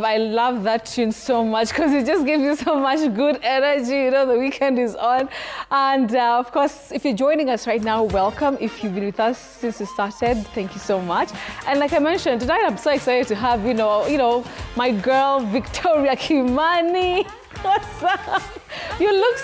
I love that tune so much because it just gives you so much good energy. You know, the weekend is on. And of course, if you're joining us right now, welcome. If you've been with us since we started, thank you so much. And like I mentioned, tonight I'm so excited to have, you know, my girl, Victoria Kimani. What's up? You look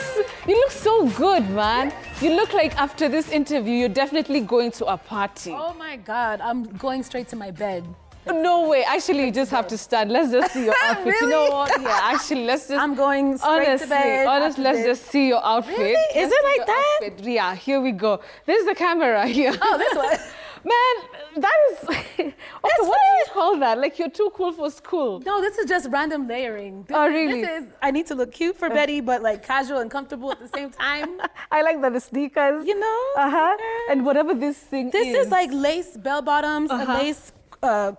so good, man. You look like after this interview, you're definitely going to a party. Oh my God, I'm going straight to my bed. No way. Actually, you just have to stand. Let's just see your outfit. Really? You know what? Yeah, actually, let's just... I'm going straight to bed. Honestly, let's just see your outfit. Really? Is it like that? Outfit. Yeah, here we go. This is the camera here. Oh, this one. Man, that is... Okay, what do you call that? Like, you're too cool for school. No, this is just random layering. Really? This is, I need to look cute for Betty, but like casual and comfortable at the same time. I like that, the sneakers. You know? Uh-huh. And whatever this thing is. This is like lace bell bottoms, a lace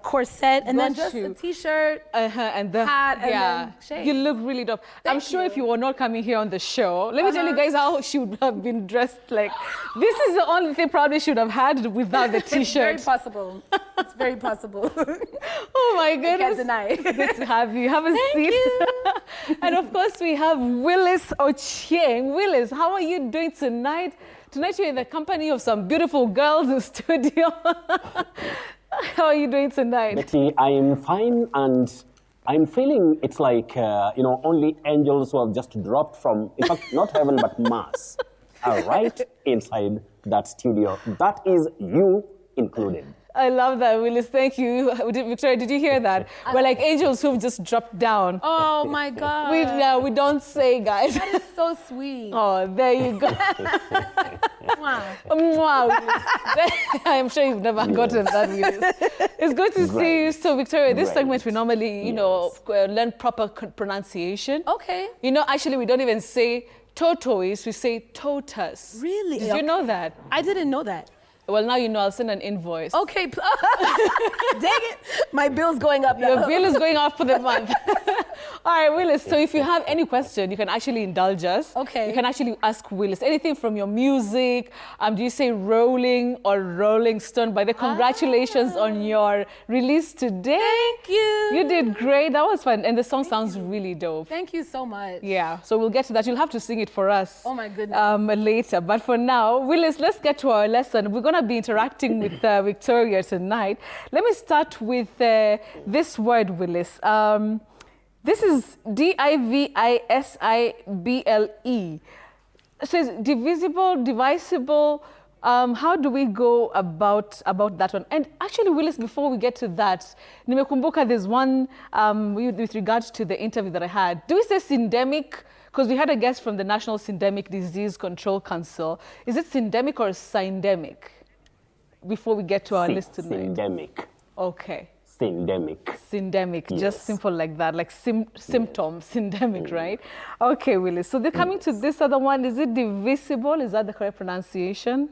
corset, and then just a t-shirt, and the hat, and then shades. You look really dope. I'm sure if you were not coming here on the show, let me tell you guys how she would have been dressed. Like, this is the only thing probably should have had without the t-shirt. It's very possible. It's very possible. Oh my goodness. I can't deny. It's good to have you. Have a seat. You. And of course, we have Willice Ochieng. Willice, how are you doing tonight? Tonight you're in the company of some beautiful girls in studio. How are you doing tonight? Betty, I am fine, and I'm feeling it's like, only angels who have just dropped from, in fact, not heaven, but Mars, are right inside that studio. That is you included. I love that, Willice. Thank you. Victoria, did you hear that? We're like angels who've just dropped down. Oh, my God. We don't say, guys. That is so sweet. Oh, there you go. Mwah, Willice. I'm sure you've never gotten that, Willice. It's good to see you. So, Victoria, this segment, we normally, learn proper pronunciation. Okay. You know, actually, we don't even say tortoise, we say totus. Really? Did you know that? I didn't know that. Well, now you know. I'll send an invoice. Okay. Dang it. My bill's going up now. Your bill is going up for the month. All right, Willice. So if you have any question, you can actually indulge us. Okay. You can actually ask Willice anything from your music. Do you say Rolling or Rolling Stone? By the congratulations on your release today. Thank you. You did great. That was fun. And the song sounds really dope. Thank you so much. Yeah. So we'll get to that. You'll have to sing it for us. Oh, my goodness. Later. But for now, Willice, let's get to our lesson. We're going to be interacting with Victoria tonight. Let me start with this word, Willice. This is divisible. So it's divisible, divisible. How do we go about that one? And actually, Willice, before we get to that, nimekumbuka there's one with regards to the interview that I had. Do we say syndemic? Because we had a guest from the National Syndemic Disease Control Council. Is it syndemic or syndemic? Before we get to our list tonight. Syndemic. Okay. Syndemic. Syndemic, Yes. just simple like that, like symptoms, syndemic, right? Okay, Willice. So they're coming to this other one. Is it divisible? Is that the correct pronunciation?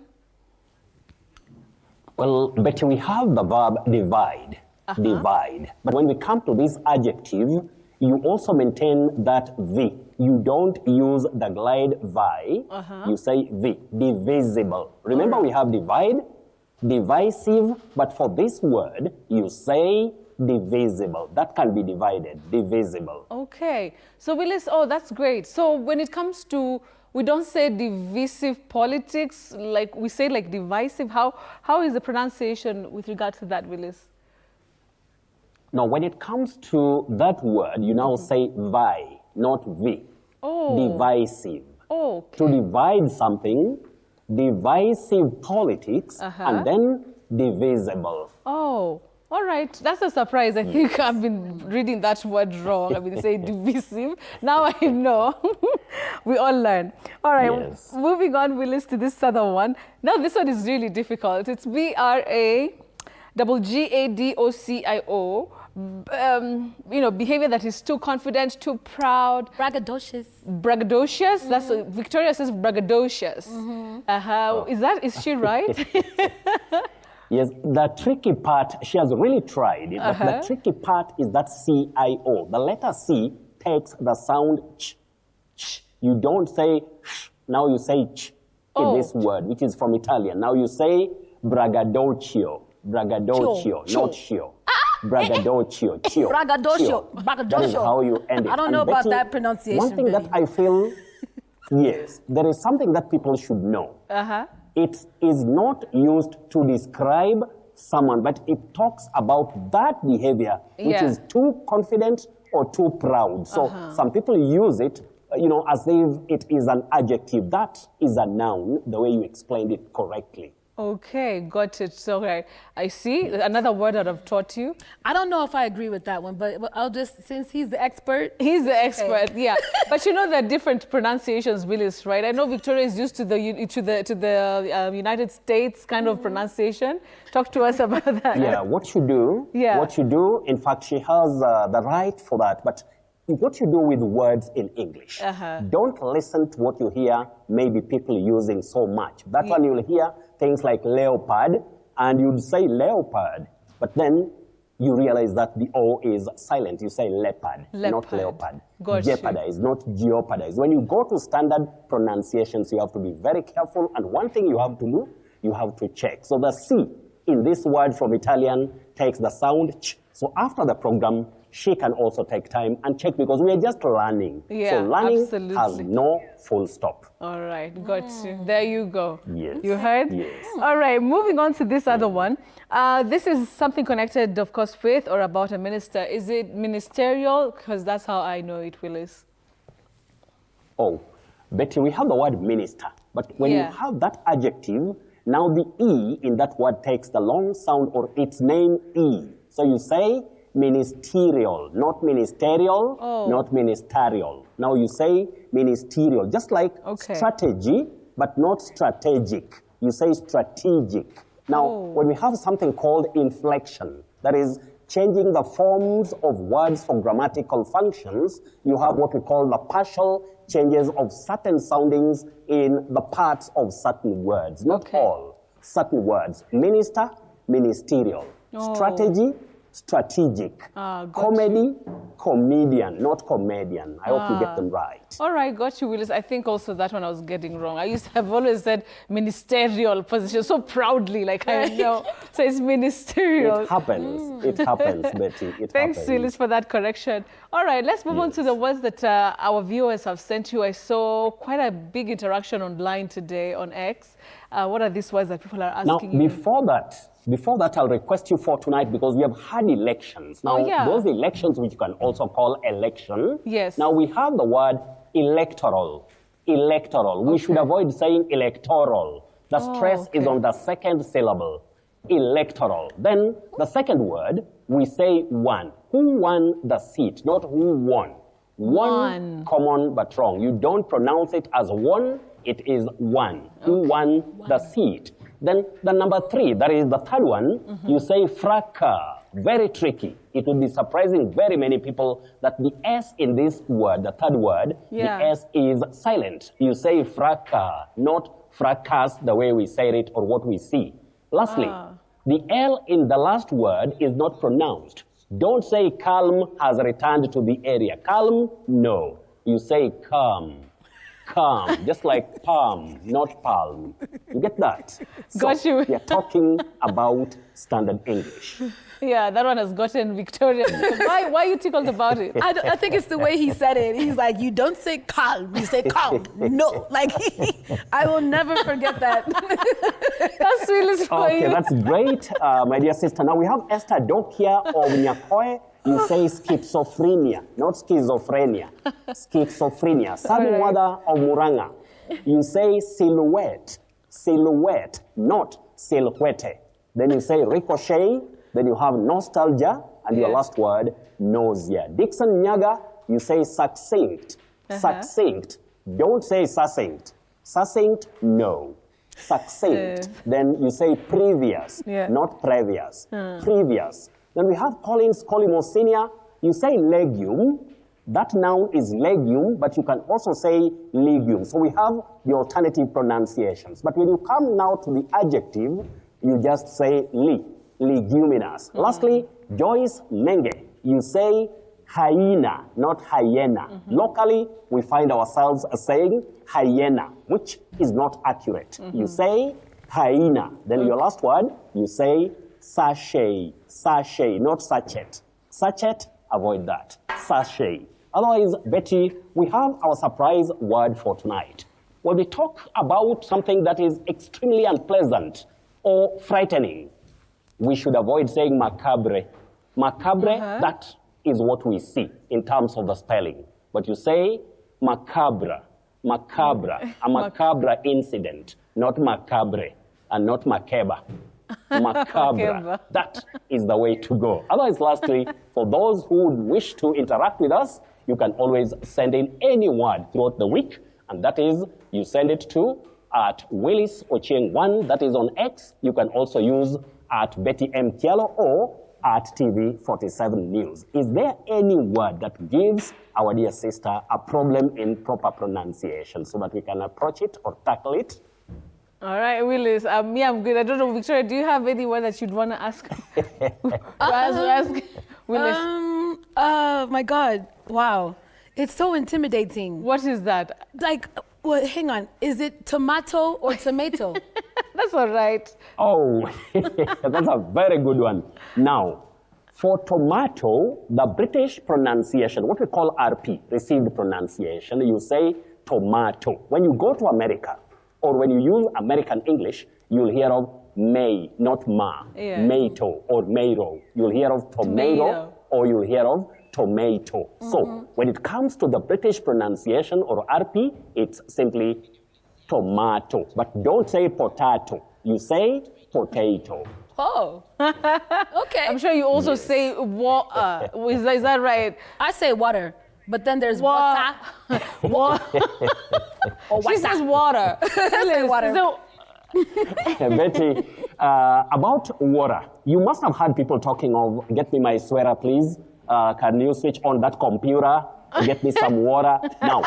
Well, Betty, we have the verb divide. Divide. But when we come to this adjective, you also maintain that V. You don't use the glide vi. You say V. Divisible. Remember, we have divide, divisive, but for this word, you say divisible. That can be divided, divisible. Okay. So Willice, that's great. So when it comes to, we don't say divisive politics, like we say like divisive. How is the pronunciation with regard to that, Willice? Now, when it comes to that word, you now say vi, not V. Oh. Divisive. Oh, okay. To divide something, divisive politics, and then divisible. Oh, all right. That's a surprise. I think I've been reading that word wrong. I've been saying divisive. Now I know. We all learn. All right. Yes. Moving on, Willice, to this other one. Now, this one is really difficult. It's Braggadocio. Behavior that is too confident, too proud. Braggadocious. Braggadocious? That's Victoria says braggadocious. Is she right? Yes, the tricky part, she has really tried it, but the tricky part is that CIO. The letter C takes the sound ch, ch. You don't say sh, now you say ch in this word, which is from Italian. Now you say braggadocio, not chio. Braggadocio. Braggadocio. That is how you end it. I don't know about that pronunciation. One thing that I feel, yes, there is something that people should know. It is not used to describe someone, but it talks about that behavior, which is too confident or too proud. So some people use it, as if it is an adjective. That is a noun, the way you explained it correctly. Okay, got it. So I see another word that I've taught you. I don't know if I agree with that one, but I'll just, since he's the expert. He's the expert, yeah. But there are different pronunciations, Willice, right? I know Victoria is used to the United States kind of pronunciation. Talk to us about that. Yeah, what you do, in fact, she has the right for that, but what you do with words in English, don't listen to what you hear maybe people using so much. That one you'll hear things like leopard, and you'd say leopard, but then you realize that the O is silent. You say leopard. Not leopard. Jeopardize, not jeopardize. When you go to standard pronunciations, you have to be very careful, and one thing you have to do, you have to check. So the C in this word from Italian takes the sound ch. So after the program, she can also take time and check, because we are just learning. Yeah, so learning absolutely. has no full stop. All right, got you. There you go. Yes. You heard? Yes. All right, moving on to this other one. This is something connected, of course, with or about a minister. Is it ministerial? Because that's how I know it, Willice. Oh, Betty, we have the word minister. But when you have that adjective, now the E in that word takes the long sound or its name E. So you say ministerial, not ministerial, not ministerial. Now you say ministerial, just like strategy, but not strategic. You say strategic. Now, when we have something called inflection, that is changing the forms of words for grammatical functions, you have what we call the partial changes of certain soundings in the parts of certain words, not all, certain words. Minister, ministerial. Strategy, strategic. Comedy, comedian, not comedian. I hope you get them right. All right, got you, Willice. I think also that one I was getting wrong. I've always said ministerial position so proudly, like I know. So it's ministerial. It happens. It happens, Betty. It Thanks, happens. Willice, for that correction. All right, let's move on to the ones that our viewers have sent you. I saw quite a big interaction online today on X. What are these words that people are asking you? Before that, I'll request you for tonight, because we have had elections. Now, those elections, which you can also call election. Yes. Now, we have the word electoral. Electoral. We should avoid saying electoral. The stress is on the second syllable. Electoral. Then, the second word, we say won. Who won the seat, not who won. One, common but wrong. You don't pronounce it as won, it is one. Who won the seat. Then the number 3, that is the third one, you say fracas. Very tricky. It would be surprising very many people that the S in this word, the third word, the S is silent. You say fracas, not fracas the way we say it or what we see. Lastly, the L in the last word is not pronounced. Don't say calm has returned to the area. Calm, no. You say calm. Calm, just like palm, not palm. You get that? Got you. We are talking about standard English. Yeah, that one has gotten Victorian. Why are you tickled about it? I think it's the way he said it. He's like, you don't say calm, you say calm. No, like, I will never forget that. That's Willice for you. Okay, that's great, my dear sister. Now we have Esther Dokia or Nyakoe. You say schizophrenia, not schizophrenia. Schizophrenia. Sabi Wada of Muranga. You say silhouette. Silhouette, not silhouette. Then you say ricochet. Then you have nostalgia. And your last word, nausea. Dixon Nyaga, you say succinct. Succinct. Don't say succinct. Succinct, no. Succinct. Then you say previous, not previous. Previous. Then we have Collins Colimosinia. You say legume. That noun is legume, but you can also say legume. So we have the alternative pronunciations. But when you come now to the adjective, you just say leguminous. Lastly, Joyce Menge. You say hyena, not hyena. Locally, we find ourselves saying hyena, which is not accurate. You say hyena. Then your last word, you say sachet, sachet, not sachet. Sachet, avoid that. Sachet. Otherwise, Betty, we have our surprise word for tonight. When we talk about something that is extremely unpleasant or frightening, we should avoid saying macabre. Macabre, that is what we see in terms of the spelling. But you say macabre, macabre, a macabre incident, not macabre and not macabre. Macabre. That is the way to go. Otherwise, lastly, for those who would wish to interact with us, you can always send in any word throughout the week, and that is, you send it to at Willice Ochieng 1, that is on X. You can also use at Betty M. Tielo or at TV47 News. Is there any word that gives our dear sister a problem in proper pronunciation so that we can approach it or tackle it? All right, Willice. Me, I'm good. I don't know, Victoria, do you have any word that you'd want to ask? ask Willice. My God, wow. It's so intimidating. What is that? Like, well, hang on. Is it tomato or tomato? That's all right. Oh, that's a very good one. Now, for tomato, the British pronunciation, what we call RP, received pronunciation, you say tomato. When you go to America, or when you use American English, you'll hear of may, not ma, mato or mayo. You'll hear of tomato, or you'll hear of tomato. So when it comes to the British pronunciation or RP, it's simply tomato. But don't say potato. You say potato. Oh, okay. I'm sure you also say water. Is that right? I say water, but then there's water. She says water. I say water. So, Betty, about water, you must have heard people talking of, get me my sweater, please. Can you switch on that computer? Get me some water. Now,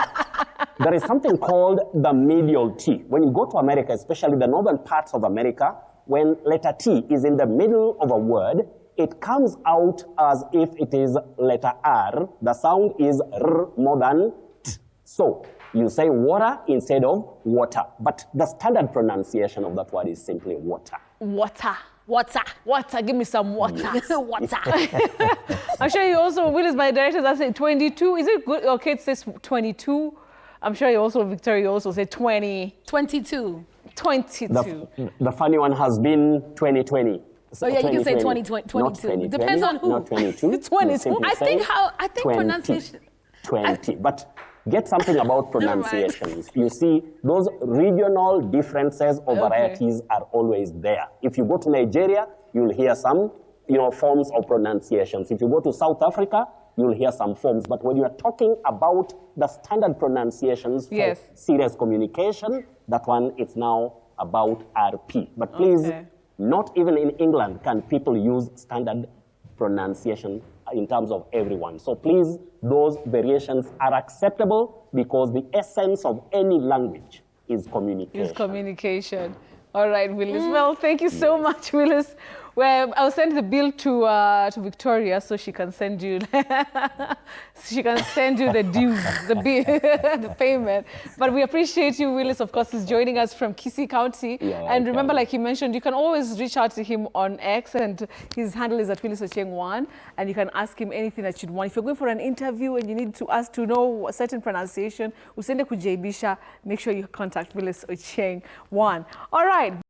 there is something called the medial T. When you go to America, especially the northern parts of America, when letter T is in the middle of a word, it comes out as if it is letter R. The sound is R more than T. So, you say water instead of water. But the standard pronunciation of that word is simply water. water. Water. Water. Give me some water. Water. I'm sure you also, Willice, my director, I say 22. Is it good? Okay, it says 22. I'm sure you also, Victoria, you also say 20. 22. 22. The funny one has been 2020. So yeah, you can say 22. Not 2020, Depends on who. Not 22. 22. I think 20. pronunciation. 20. But get something about pronunciations. You see, those regional differences or varieties are always there. If you go to Nigeria, you'll hear some, forms of pronunciations. If you go to South Africa, you'll hear some forms. But when you are talking about the standard pronunciations for serious communication, that one is now about RP. But please, not even in England can people use standard pronunciation in terms of everyone. So please, those variations are acceptable because the essence of any language is communication. Is communication. All right, Willice. Well, thank you so much, Willice. Well, I'll send the bill to Victoria so she can send you the dues, the bill, the payment. But we appreciate you, Willice, of course, is joining us from Kisii County. And remember, like you mentioned, you can always reach out to him on X, and his handle is at Willice Ochieng 1, and you can ask him anything that you'd want. If you're going for an interview and you need to ask to know a certain pronunciation, usende kujaibisha, make sure you contact Willice Ochieng 1. All right.